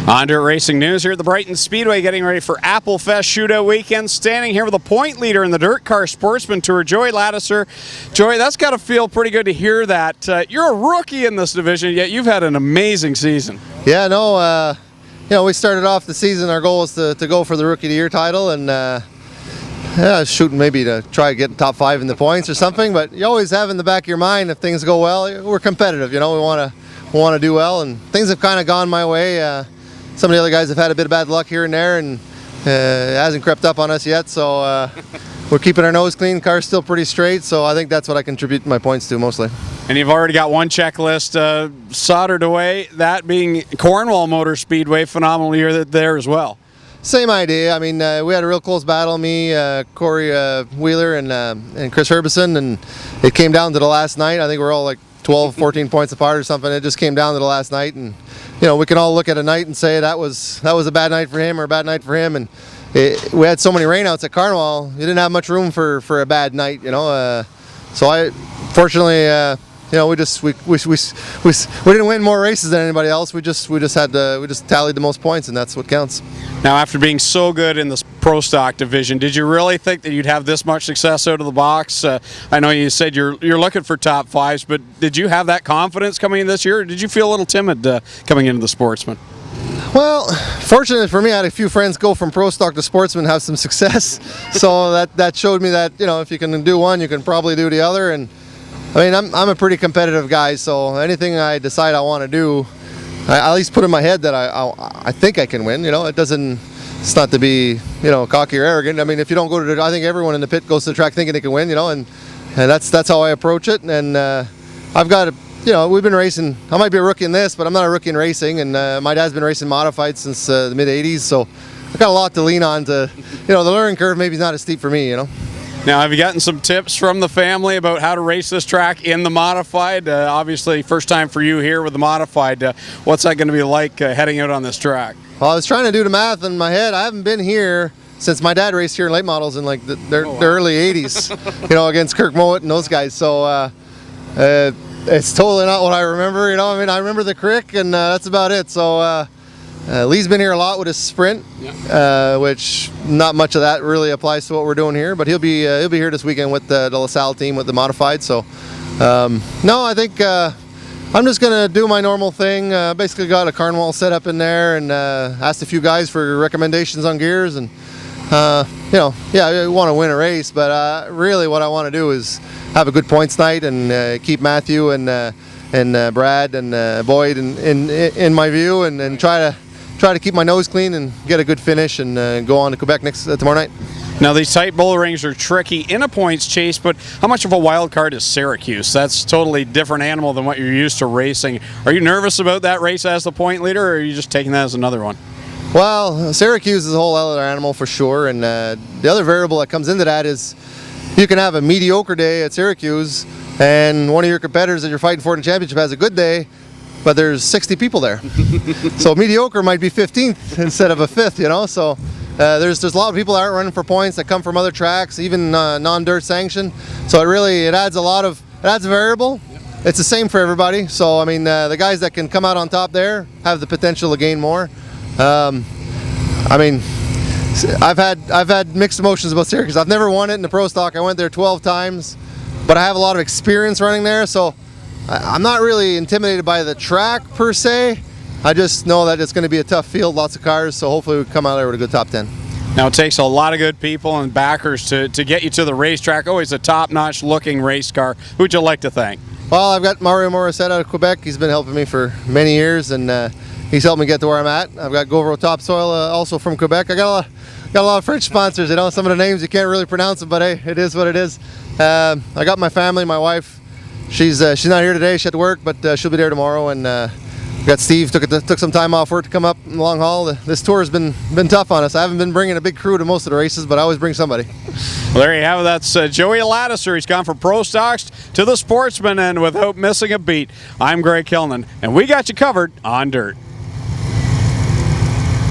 On Dirt Racing News here at the Brighton Speedway, getting ready for Apple Fest Shootout Weekend. Standing here with a point leader in the Dirt Car Sportsman Tour, Joey Ladouceur. Joey, that's got to feel pretty good to hear that. You're a rookie in this division, yet you've had an amazing season. Yeah, no, we started off the season, our goal was to go for the Rookie of the Year title, and shooting maybe to try to get top 5 in the points or something, but you always have in the back of your mind, if things go well, we're competitive, we want to do well, and things have kind of gone my way. Some of the other guys have had a bit of bad luck here and there, and it hasn't crept up on us yet, so we're keeping our nose clean. Car's still pretty straight, so I think that's what I contribute my points to mostly. And you've already got one checklist soldered away, that being Cornwall Motor Speedway. Phenomenal year there as well. Same idea. I mean, we had a real close battle, me, Corey Wheeler, and Chris Herbison, and it came down to the last night. I think we're all like 12, 14 points apart or something. It just came down to the last night, and we can all look at a night and say that was a bad night for him or a bad night for him, and we had so many rainouts at Cornwall, you didn't have much room for a bad night, so I fortunately we didn't win more races than anybody else. We just tallied the most points, and that's what counts. Now, after being so good in this Pro Stock division, did you really think that you'd have this much success out of the box? I know you said you're looking for top 5s, but did you have that confidence coming in this year, or did you feel a little timid coming into the Sportsman? Well, fortunately for me, I had a few friends go from Pro Stock to Sportsman and have some success, so that showed me that if you can do one, you can probably do the other. And I mean, I'm a pretty competitive guy, so anything I decide I want to do, I at least put in my head that I think I can win. It's not to be cocky or arrogant. I mean, if you don't go to I think everyone in the pit goes to the track thinking they can win. And that's how I approach it. And I've got we've been racing. I might be a rookie in this, but I'm not a rookie in racing. And my dad's been racing modified since the mid '80s, so I've got a lot to lean on. The learning curve maybe is not as steep for me. Now, have you gotten some tips from the family about how to race this track in the modified? Obviously, first time for you here with the modified. What's that going to be like heading out on this track? Well, I was trying to do the math in my head. I haven't been here since my dad raced here in late models in like the early '80s, against Kirk Mowat and those guys. So it's totally not what I remember. I mean, I remember the crick, and that's about it. So Lee's been here a lot with his sprint, which not much of that really applies to what we're doing here. But he'll be here this weekend with the LaSalle team with the modified. So no, I think I'm just gonna do my normal thing. Basically, got a Cornwall set up in there, and asked a few guys for recommendations on gears, and I want to win a race, but really what I want to do is have a good points night and keep Matthew and Brad and Boyd in my view, and try to keep my nose clean and get a good finish and go on to Quebec tomorrow night. Now, these tight bull rings are tricky in a points chase, but how much of a wild card is Syracuse? That's totally different animal than what you're used to racing. Are you nervous about that race as the point leader, or are you just taking that as another one? Well, Syracuse is a whole other animal for sure, and the other variable that comes into that is you can have a mediocre day at Syracuse, and one of your competitors that you're fighting for in the championship has a good day, but there's 60 people there. So mediocre might be 15th instead of a 5th, so there's a lot of people that aren't running for points that come from other tracks, even non-dirt sanctioned. So it adds a variable. It's the same for everybody. So I mean, the guys that can come out on top there have the potential to gain more. I mean, I've had mixed emotions about Syracuse. I've never won it in the Pro Stock. I went there 12 times, but I have a lot of experience running there, so I'm not really intimidated by the track per se. I just know that it's going to be a tough field, lots of cars, so hopefully we come out there with a good top 10. Now, it takes a lot of good people and backers to get you to the racetrack. Always a top-notch looking race car. Who'd you like to thank? Well, I've got Mario Morissette out of Quebec. He's been helping me for many years, and he's helped me get to where I'm at. I've got Govro Topsoil also from Quebec. I got a lot of French sponsors. Some of the names you can't really pronounce them, but hey, it is what it is. I got my family, my wife. She's not here today. She had to work, but she'll be there tomorrow. And got Steve took some time off work to come up in the long haul. This tour has been tough on us. I haven't been bringing a big crew to most of the races, but I always bring somebody. Well, there you have it. That's Joey Ladouceur. He's gone from Pro Stocks to the Sportsman, and without missing a beat. I'm Greg Kilnan, and we got you covered on Dirt.